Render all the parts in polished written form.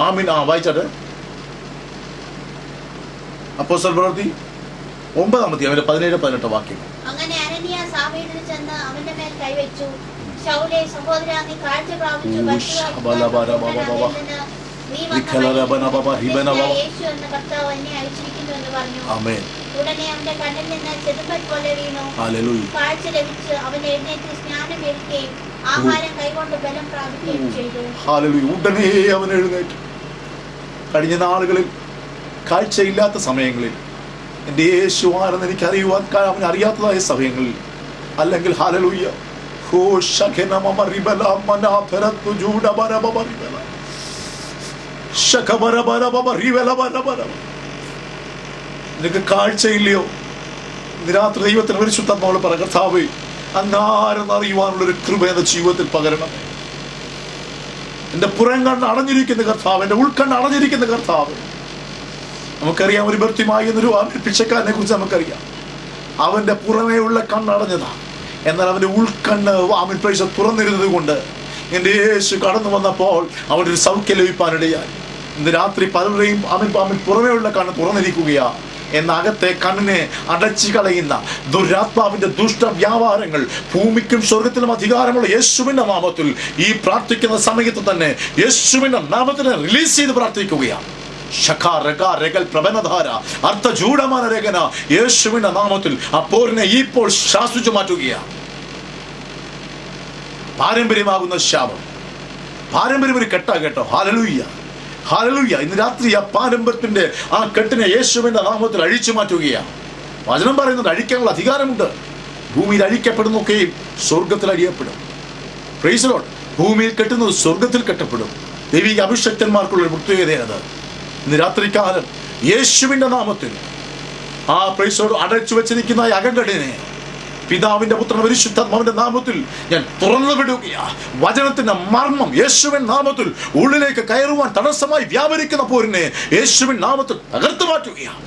ആമീൻ. വായിച്ചാട്ടെ. അപ്പോസ്തല പ്രവൃത്തി 9-ാമത്തെ 17-18 വാക്യം. അങ്ങനെ അനനിയാസ് സാവീടിൽ ചെന്ന് അവന്റെ മേൽ കൈവച്ചു. ശൗലേ, സഹോദരാ, നീ കാഴ്ച പ്രാപിച്ചു. യേശു എന്ന കർത്താവ് എന്നെ അയച്ചിരിക്കുന്നു എന്ന് പറഞ്ഞു. ഉടനെ അവന്റെ കണ്ണിൽ നിന്ന് ചെതുമ്പൽ പോലെ വീണു. കാഴ്ച ലഭിച്ച് അവൻ എഴുന്നേറ്റ് സ്നാനം ഏൽക്കുകയും ആഹാരം കൈകൊണ്ട് ബലം പ്രാപിക്കുകയും ചെയ്തു. ഉടനെ അവൻ എഴുന്നേറ്റ്. കഴിഞ്ഞ നാളുകളിൽ കാഴ്ചയില്ലാത്ത സമയങ്ങളിൽ എൻ്റെ യേശു ആരെന്ന് എനിക്ക് അറിയുവാൻ അവൻ അറിയാത്തതായ സമയങ്ങളിൽ, അല്ലെങ്കിൽ ഹല്ലേലൂയ നിനക്ക് കാഴ്ചയില്ലയോ? രാത്രി ദൈവത്തിന് പരിശുദ്ധാത്മാവ് പറ, കർത്താവേ, അങ്ങാരെന്ന് അറിയുവാനുള്ളൊരു കൃപ എന്റെ ജീവിതത്തിൽ പകരണം. എന്റെ പുറം കണ്ണ് അടഞ്ഞിരിക്കുന്ന കർത്താവ്, എന്റെ ഉൾക്കണ്ണ് അടഞ്ഞിരിക്കുന്ന കർത്താവ്. നമുക്കറിയാം, ഒരു ഭർത്തിമായി എന്നൊരു പിച്ചക്കാരനെ കുറിച്ച് നമുക്കറിയാം. അവന്റെ പുറമേ ഉള്ള കണ്ണടഞ്ഞതാ, എന്നാൽ അവന്റെ ഉൾക്കണ്ണ് തുറന്നിരുന്നത് കൊണ്ട് എൻ്റെ യേശു കടന്നു വന്നപ്പോൾ അവൻ്റെ ഒരു സൗഖ്യം ലഭിക്കാനിടയായി. ഇന്ന് രാത്രി പലരുടെയും അവൻ പുറമേ ഉള്ള കണ്ണ് തുറന്നിരിക്കുകയാ, എന്ന അകത്തെ കണ്ണിനെ അടച്ചു കളയുന്ന ദുരാത്മാവിന്റെ ദുഷ്ടവ്യാപാരങ്ങൾ ഭൂമിക്കും സ്വർഗത്തിലും അധികാരമുള്ള യേശുവിന്റെ നാമത്തിൽ ഈ പ്രാർത്ഥിക്കുന്ന സമയത്ത് തന്നെ യേശുവിന്റെ നാമത്തിനെ റിലീസ് ചെയ്ത് പ്രാർത്ഥിക്കുകയാണ്. യേശുവിന്റെ നാമത്തിൽ ആ പോരിനെ ഇപ്പോൾ ശാസിച്ചു മാറ്റുകയാണ്. പാരമ്പര്യമാകുന്ന ശാപം, പാരമ്പര്യം ഒരു കെട്ടാ കേട്ടോ. Hallelujah, hallelujah. ഇന്ന് രാത്രി ആ പാരമ്പര്യത്തിന്റെ ആ കെട്ടിനെ യേശുവിന്റെ നാമത്തിൽ അഴിച്ചു മാറ്റുകയാണ്. വചനം പറയുന്നത് അഴിക്കാനുള്ള അധികാരമുണ്ട്. ഭൂമിയിൽ അഴിക്കപ്പെടുന്നൊക്കെയും സ്വർഗത്തിൽ അഴിയപ്പെടും. Price the Lord. ഭൂമിയിൽ കെട്ടുന്നത് സ്വർഗത്തിൽ കെട്ടപ്പെടും. ദൈവിക അഭിഷക്തന്മാർക്കുള്ള ഒരു പ്രത്യേകതയാണത്. ഇന്ന് രാത്രികാലം യേശുവിന്റെ നാമത്തിൽ ആ പ്രൈസ് ദി ലോർഡ് അടച്ചു വെച്ചിരിക്കുന്ന അകങ്കടിനെ പിതാവിന്റെ പുത്രൻ പരിശുദ്ധാത്മാവിന്റെ നാമത്തിൽ ഞാൻ തുറന്നു വിടുകയാ. വചനത്തിന്റെ മർമ്മം യേശുവിൻ നാമത്തിൽ ഉള്ളിലേക്ക് കയറുവാൻ തടസ്സമായി വ്യാപരിക്കുന്ന പോരിനെ യേശുവിൻ നാമത്തിൽ തകർത്തു മാറ്റുകയാണ്.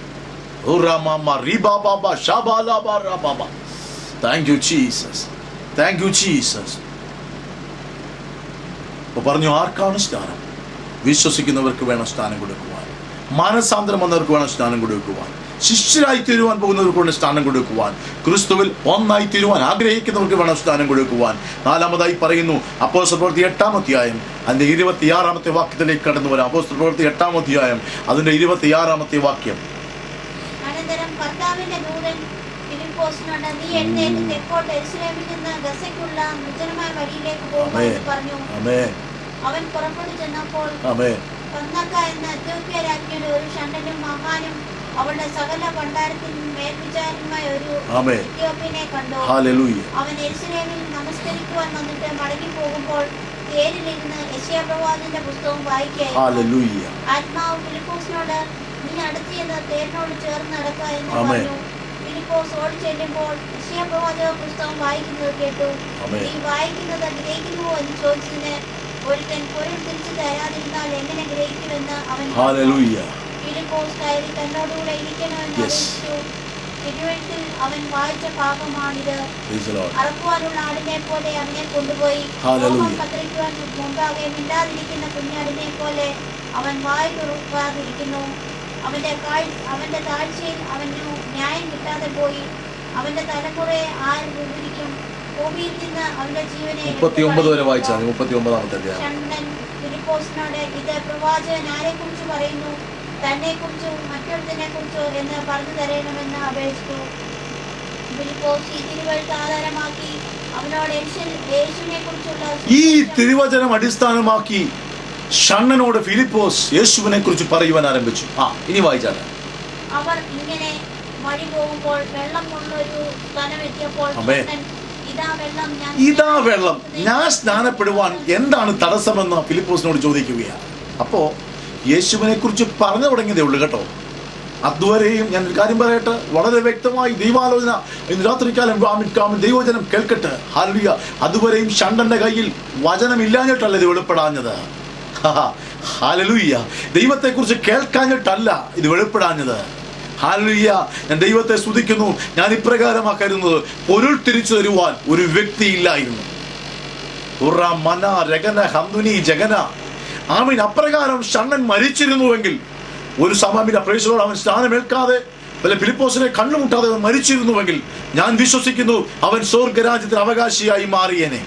Thank you Jesus, thank you Jesus. പറഞ്ഞു, ആർക്കാണ് സ്നാനം? വിശ്വസിക്കുന്നവർക്ക് വേണം സ്നാനം കൊടുക്കുവാൻ. മാനസാന്തരം വന്നവർക്ക് വേണം സ്നാനം കൊടുക്കുവാൻ. ശിഷ്യരായി തീരുവാൻ പോകുന്നവർക്ക് വേണം സ്ഥാനം കൊടുക്കുവാൻ. ക്രിസ്തുവിൽ ഒന്നായി തീരുവാൻ ആഗ്രഹിക്കുന്നവർക്ക് വേണം സ്ഥാനം കൊടുക്കുവാൻ. നാലാമതായി പറയുന്നു അപ്പോസ്തല പ്രവൃത്തി 8-ാം അധ്യായം അതിന്റെ 26-ാമത്തെ വാക്യത്തിലേക്ക് കടന്നു വരാം. അപ്പോസ്തല പ്രവൃത്തി 8-ാം അധ്യായം അതിന്റെ 26-ാമത്തെ വാക്യം. അനന്തരം കർത്താവിന്റെ ദൂതൻ ഫിലിപ്പോസിനോട്, നീ എഴുന്നേറ്റ് തെക്കോട്ട് യെരൂശലേമിൽ നിന്ന് ഗസയ്ക്കുള്ള നിർജ്ജനമായ വഴിയിലേക്ക് പോകുക എന്ന് പറഞ്ഞു. അവൻ പുറപ്പെട്ടു ചെന്നപ്പോൾ പന്നക്ക എന്ന എത്യോപ്യ രാജ്ഞിയുടെ ഒരു ഷണ്ഡനും മഹാനും അവളുടെ സകല ഭണ്ഡാരത്തിനും മേൽവിചാരനുമായ ഒരു എത്യോപ്യനെ കണ്ടു. അവൻ യെരൂശലേമിൽ നമസ്കരിക്കുവാൻ വന്നിട്ട് മടങ്ങി പോകുമ്പോൾ തേരിലിരുന്ന് യെശയ്യാ പ്രവാചകന്റെ പുസ്തകം വായിക്കുകയായിരുന്നു. ആത്മാവ് ഫിലിപ്പോസിനോട്, നീ അടുത്തിയെന്ന് തേരിനോട് ചേർന്ന് നടക്കുക എന്ന് പറഞ്ഞു. ഫിലിപ്പോസ് ഓടി ചെല്ലുമ്പോൾ യെശയ്യാ പ്രവാചക പുസ്തകം വായിക്കുന്നത് കേട്ടു. നീ വായിക്കുന്നത് ഗ്രഹിക്കുന്നുവോ എന്ന് ചോദിച്ചതിന് ഒരുത്തൻ പൊരുൾ തിരിച്ചു തരാതിരുന്നാൽ എങ്ങനെ ഗ്രഹിക്കുമെന്ന് അവൻ പറഞ്ഞു. ഫിലിപ്പോസ് കയറി തന്നോടുകൂടെ ഇരിക്കണമെന്ന് അറിയിച്ചു. തിരുവെഴുത്തിൽ അവൻ വായിച്ച ഭാഗമാണിത്. അറക്കുവാനുള്ള ആടിനെ പോലെ അവനെ കൊണ്ടുപോയി കത്തിരിക്കുവാൻ മുമ്പാകെ മിണ്ടാതിരിക്കുന്ന കുഞ്ഞാടിനെ പോലെ അവൻ വായി തുറക്കാതിരിക്കുന്നു. അവന്റെ താഴ്ചയിൽ അവന് ന്യായം കിട്ടാതെ പോയി. അവന്റെ തലമുറയെ ആര് വിവരിക്കും? ഭൂമിയിൽ നിന്ന് അവന്റെ ജീവനെ. 39 വരെ വായിച്ചാൽ 39-ാമത്തെ ഷണ്ഡൻ ഫിലിപ്പോസിനോട്, ഇത് പ്രവാചകൻ ആരെ കുറിച്ച് പറയുന്നു? തന്നെ കുറിച്ചോ മറ്റൊരുത്തിനെ കുറിച്ചോ എന്ന് പറഞ്ഞു തരണമെന്ന് അപേക്ഷിച്ചു. ഫിലിപ്പോസ് ഈ തിരുവചനം ആധാരമാക്കി അവനോട് യേശുവിനെ കുറിച്ചുള്ള ഈ തിരുവചനം അടിസ്ഥാനമാക്കി ഷണ്ണനോട് ഫിലിപ്പോസ് യേശുവിനെ കുറിച്ച് പറയുവാൻ ആരംഭിച്ചു. ഇനി വായിച്ചാൽ, അവർ ഇങ്ങനെ വഴി പോകുമ്പോൾ വെള്ളം കൊണ്ടൊരു സ്ഥലം എത്തിയപ്പോൾ ഇതാ വെള്ളം, ഞാൻ സ്നാനപ്പെടുവാൻ എന്താണ് തടസ്സമെന്ന് ഫിലിപ്പോസിനോട് ചോദിക്കുകയാണ്. അപ്പോ യേശുവിനെ കുറിച്ച് പറഞ്ഞു തുടങ്ങിയതേ ഉള്ളൂ കേട്ടോ. അതുവരെയും ഞാൻ ഒരു കാര്യം പറയട്ടെ, വളരെ വ്യക്തമായി ദൈവാലോചന ഇന്ന് രാത്രിക്കാലം ദൈവവചനം കേൾക്കട്ടെ. ഹല്ലേലൂയ. അതുവരെയും ഷണ്ഡന്റെ കയ്യിൽ വചനം ഇല്ലാഞ്ഞിട്ടല്ല ഇത് വെളിപ്പെടാഞ്ഞത്. ഹല്ലേലൂയ. ദൈവത്തെക്കുറിച്ച് കേൾക്കാഞ്ഞിട്ടല്ല ഇത് വെളിപ്പെടാഞ്ഞത്. ഹല്ലേലൂയ. ഞാൻ ദൈവത്തെ സ്തുതിക്കുന്നു. ഞാൻ ഇപ്രകാരമാക്കരുന്നത്, പൊരുൾ തിരിച്ചു തരുവാൻ ഒരു വ്യക്തി ഇല്ലായിരുന്നു. ആമീൻ. അപ്രകാരം ഷണ്ണൻ മരിച്ചിരുന്നുവെങ്കിൽ ഒരു സമയമില്ല പ്രൈസലോട് അവൻ സ്നാനമേൽക്കാതെ ഫിലിപ്പോസിനെ കണ്ണുമുട്ടാതെ അവൻ മരിച്ചിരുന്നുവെങ്കിൽ ഞാൻ വിശ്വസിക്കുന്നു അവൻ സ്വർഗരാജ്യത്തിന് അവകാശിയായി മാറിയേനെ.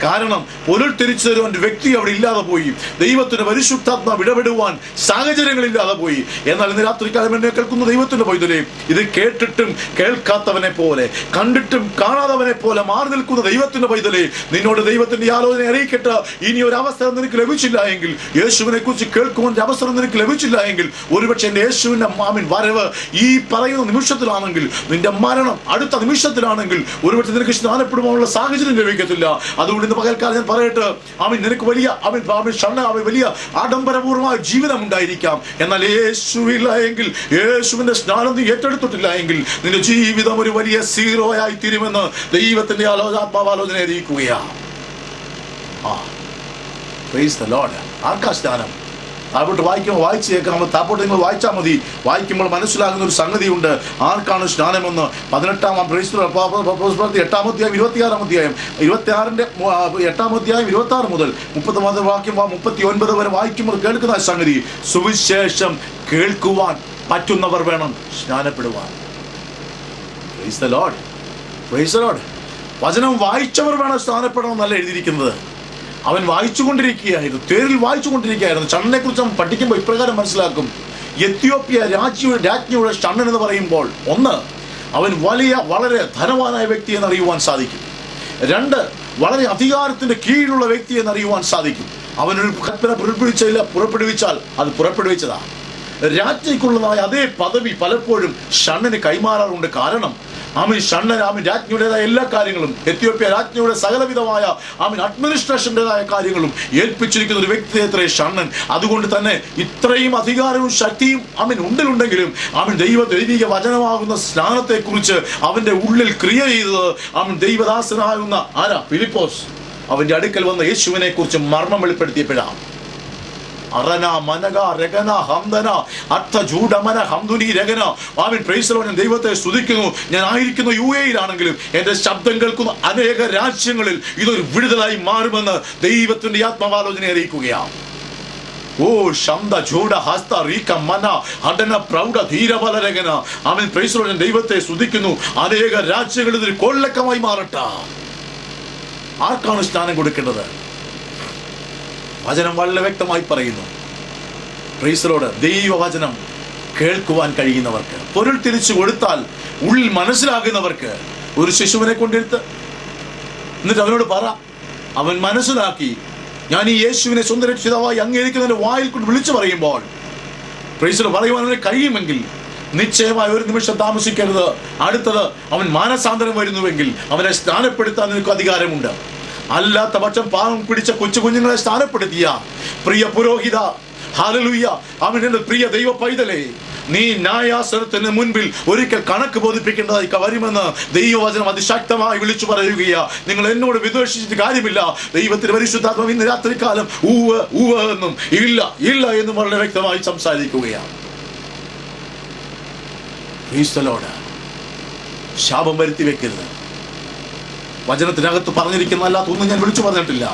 കാരണം പൊരുൾ തിരിച്ചു തരുവാൻ ഒരു വ്യക്തി അവിടെ ഇല്ലാതെ പോയി. ദൈവത്തിന്റെ പരിശുദ്ധാത്മാവ് ഇടപെടുവാൻ സാഹചര്യങ്ങളില്ലാതെ പോയി. എന്നാൽ ഇന്ന് രാത്രികാലം എന്നെ കേൾക്കുന്ന ദൈവത്തിന്റെ പൈതലേ, ഇത് കേട്ടിട്ടും കേൾക്കാത്തവനെ പോലെ, കണ്ടിട്ടും കാണാത്തവനെ പോലെ മാറി നിൽക്കുന്ന ദൈവത്തിന്റെ പൈതലേ, നിന്നോട് ദൈവത്തിന്റെ ആലോചന അറിയിക്കട്ടെ. ഇനി ഒരു അവസരം നിനക്ക് ലഭിച്ചില്ല എങ്കിൽ, യേശുവിനെ കുറിച്ച് കേൾക്കുവാൻ അവസരം നിനക്ക് ലഭിച്ചില്ല എങ്കിൽ, ഒരുപക്ഷെ എന്റെ യേശുവിന്റെ ആമീൻ വരവ് ഈ പറയുന്ന നിമിഷത്തിലാണെങ്കിൽ, നിന്റെ മരണം അടുത്ത നിമിഷത്തിലാണെങ്കിൽ, ഒരുപക്ഷെ നിനക്ക് സ്നാനപ്പെടുവാനുള്ള സാഹചര്യം ലഭിക്കത്തില്ല. അതുകൊണ്ട് ഇന്ന് പകൽക്കാലം ഞാൻ പറയട്ടെ, ആമീൻ, നിനക്ക് വലിയ വലിയ ആഡംബരപൂർവമായ ജീവിതം ഉണ്ടായിരിക്കാം. എന്നാൽ യേശുവില്ല എങ്കിൽ, യേശുവിന്റെ സ്നാനം നീ ഏറ്റെടുത്തിട്ടില്ല എങ്കിൽ, നിന്റെ ജീവിതം ഒരു വലിയ സീറോയായി തീരുമെന്ന് ദൈവത്തിന്റെ ആത്മാവാലോചന അറിയിക്കുകയാണ്. ആർക്കാ സ്നാനം? താപ്പോട്ട് വായിക്കുമ്പോൾ വായിച്ച് കേൾക്കാം. താപ്പോട്ട് നിങ്ങൾ വായിച്ചാൽ മതി. വായിക്കുമ്പോൾ മനസ്സിലാകുന്ന ഒരു സംഗതിയുണ്ട്. ആർക്കാണ് സ്നാനമെന്ന്? 18-ാം 8-ാം അധ്യായം 26-ാം അധ്യായം 26-ന്റെ 8-ാം അധ്യായം 26 മുതൽ 30 വാക്യം 39 വരെ വായിക്കുമ്പോൾ കേൾക്കുന്ന സംഗതി, സുവിശേഷം കേൾക്കുവാൻ പറ്റുന്നവർ വേണം സ്നാനപ്പെടുവാൻ. Praise the Lord, praise the Lord. വചനം വായിച്ചവർ വേണം സ്നാനപ്പെടണം എന്നല്ല എഴുതിയിരിക്കുന്നത്. അവൻ വായിച്ചുകൊണ്ടിരിക്കുകയായിരുന്നു, തേരിൽ വായിച്ചുകൊണ്ടിരിക്കുകയായിരുന്നു. ഷണ്ണനെ കുറിച്ച് അവൻ പഠിക്കുമ്പോൾ ഇപ്രകാരം മനസ്സിലാക്കും. എത്യോപ്യ രാജ്ഞിയുടെ ഷണ്ണൻ എന്ന് പറയുമ്പോൾ, ഒന്ന്, അവൻ വളരെ ധനവാനായ വ്യക്തി എന്നറിയുവാൻ സാധിക്കും. 2, വളരെ അധികാരത്തിന്റെ കീഴിലുള്ള വ്യക്തി എന്നറിയുവാൻ സാധിക്കും. അവനൊരു കൽപ്പന പുറപ്പെടുവിച്ചാൽ അത് പുറപ്പെടുവിച്ചതാണ്. രാജ്ഞിക്കുള്ളതായ അതേ പദവി പലപ്പോഴും ഷണ്ണന് കൈമാറാറുണ്ട്. കാരണം ഷണ്ണൻ രാജ്ഞിയുടേതായ എല്ലാ കാര്യങ്ങളും, എത്യോപ്യ രാജ്ഞിയുടെ സകലവിധമായ അഡ്മിനിസ്ട്രേഷൻ്റെതായ കാര്യങ്ങളും ഏൽപ്പിച്ചിരിക്കുന്ന ഒരു വ്യക്തി എത്ര ഷണ്ണൻ. അതുകൊണ്ട് തന്നെ ഇത്രയും അധികാരവും ശക്തിയും ഉണ്ടിലുണ്ടെങ്കിലും ദൈവിക വചനമാകുന്ന സ്നാനത്തെക്കുറിച്ച് അവന്റെ ഉള്ളിൽ ക്രിയ ചെയ്തത് ദൈവദാസനാകുന്ന ഫിലിപ്പോസ് അവന്റെ അടുക്കൽ വന്ന യേശുവിനെ കുറിച്ച് മർമ്മം വെളിപ്പെടുത്തിയപ്പോഴാണ്. ദൈവത്തെ സ്തുതിക്കുന്നു. ഞാൻ ആയിരിക്കുന്ന UAE-യിലാണെങ്കിലും എന്റെ ശബ്ദം കേൾക്കുന്ന അനേക രാജ്യങ്ങളിൽ ഇതൊരു വിടുതലായി മാറുമെന്ന് ദൈവത്തിന്റെ ആത്മാവാലോചന അറിയിക്കുകയാണ്. ഓ ശബ്ദ ജോഡ ഹസ്ത റീക മന അടന പ്രൗഢ ധീരബലരകന ആമേൻ. Praise the Lord. ദൈവത്തെ സ്തുതിക്കുന്നു. അനേക രാജ്യങ്ങളിൽ ഇതൊരു കൊള്ളക്കമായി മാറട്ടെ. ആർക്കാണ് സ്നാനം കൊടുക്കേണ്ടത്? വചനം വളരെ വ്യക്തമായി പറയുന്നു. Price the Lord. ദൈവവചനം കേൾക്കുവാൻ കഴിയുന്നവർക്ക്, പൊരുൾ തിരിച്ചു കൊടുത്താൽ ഉള്ളിൽ മനസ്സിലാകുന്നവർക്ക്, ഒരു ശിശുവിനെ കൊണ്ടെടുത്ത് എന്നിട്ട് അവനോട് പറ, അവൻ മനസ്സിലാക്കി ഞാൻ ഈ യേശുവിനെ സ്വന്തം രക്ഷിതാവായി അംഗീകരിക്കുന്നതിന്റെ വായിൽ കൊണ്ട് വിളിച്ചു പറയുമ്പോൾ പ്രൈസ് ദി ലോർഡ് പറയുവാൻ അവന് കഴിയുമെങ്കിൽ, നിശ്ചയമായി ഒരു നിമിഷം താമസിക്കരുത്. അടുത്തത് അവൻ മാനസാന്തരം വരുന്നുവെങ്കിൽ അവനെ സ്നാനപ്പെടുത്താൻ നിനക്ക് അധികാരമുണ്ട്. അല്ലാത്ത പക്ഷം പാവം പിടിച്ച കൊച്ചു കുഞ്ഞുങ്ങളെ സ്ഥാനപ്പെടുത്തിയ പ്രിയ പുരോഹിത, ഹല്ലേലൂയ, അവന്റെ പ്രിയ ദൈവ പൈതലേ, നീ ന്യായാസനത്തിന് മുൻപിൽ ഒരിക്കൽ കണക്ക് ബോധിപ്പിക്കേണ്ടതായി വരുമെന്ന് ദൈവവചനം അതിശക്തമായി വിളിച്ചു പറയുകയാ. നിങ്ങൾ എന്നോട് വിദ്വേഷിച്ചിട്ട് കാര്യമില്ല. ദൈവത്തിന്റെ പരിശുദ്ധാത്മാവ് ഇന്ന് രാത്രികാലം ഊവ് എന്നും ഇല്ല ഇല്ല എന്നും വളരെ വ്യക്തമായി സംസാരിക്കുകയാണ്. ശാപം വരുത്തി വെക്കരുത്. വചനത്തിനകത്ത് പറഞ്ഞിരിക്കുന്ന അല്ലാത്തൊന്നും ഞാൻ വിളിച്ചു പറഞ്ഞിട്ടില്ല.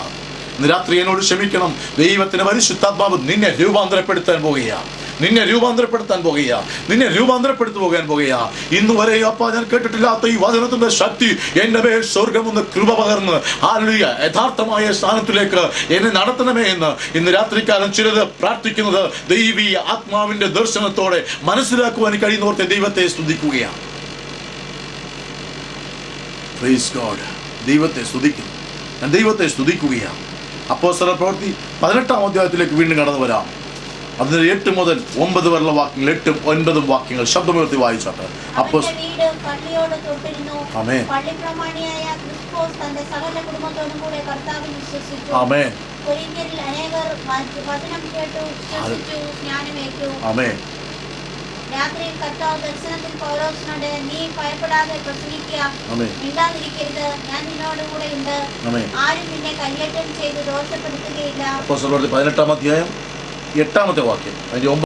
ഇന്ന് രാത്രി എന്നോട് ക്ഷമിക്കണം. ദൈവത്തിന്റെ പരിശുദ്ധാത്മാവ് നിന്നെ രൂപാന്തരപ്പെടുത്താൻ പോകുകയാ, നിന്നെ രൂപാന്തരപ്പെടുത്താൻ പോകുകയാ, നിന്നെ രൂപാന്തരപ്പെടുത്തു പോകാൻ പോകുകയാ. ഇന്ന് വരെ അപ്പ ഞാൻ കേട്ടിട്ടില്ലാത്ത ഈ വചനത്തിന്റെ ശക്തി എന്റെ മേൽ സ്വർഗം ഒന്ന് കൃപ പകർന്ന് ഹല്ലേലൂയ യഥാർത്ഥമായ സ്ഥാനത്തിലേക്ക് എന്നെ നടത്തണമേ എന്ന് ഇന്ന് രാത്രികാലം ചിലത് പ്രാർത്ഥിക്കുന്നത് ദൈവീയ ആത്മാവിന്റെ ദർശനത്തോടെ മനസ്സിലാക്കുവാൻ കഴിയുന്നവർക്ക് ദൈവത്തെ സ്തുതിക്കുകയാണ്. Praise God. ദൈവത്തെ സ്തുതിക്കുന്നു. ഞാൻ ദൈവത്തെ സ്തുതിക്കുകയാണ്. അപ്പോസ്തലർ പ്രവൃത്തി 18-ാം അധ്യായത്തിലേക്ക് വീണ്ടും കടന്നു വരാം. അതിന് 8 മുതൽ 9 വരെയുള്ള വാക്യങ്ങൾ, 8ഉം 9ഉം വാക്യങ്ങൾ ശബ്ദമുയർത്തി വായിച്ചാട്ടെ. ആമേൻ. ആമേൻ. രാത്രിയിൽ കർത്താവ് ദർശനത്തിൽ പൗലോസിനോട്, നീ ഭയപ്പെടാതെ പ്രസംഗിക്കുക, മിണ്ടാതിരിക്കരുത്, ഞാൻ നിന്നോട് കൂടെ ഉണ്ട്, ആരും നിന്നെ കയ്യേറ്റം ചെയ്ത് ദോഷപ്പെടുത്തുകയില്ല. 18-ാം അധ്യായം 8-ാമത്തെ വാക്യം, അതിന്റെ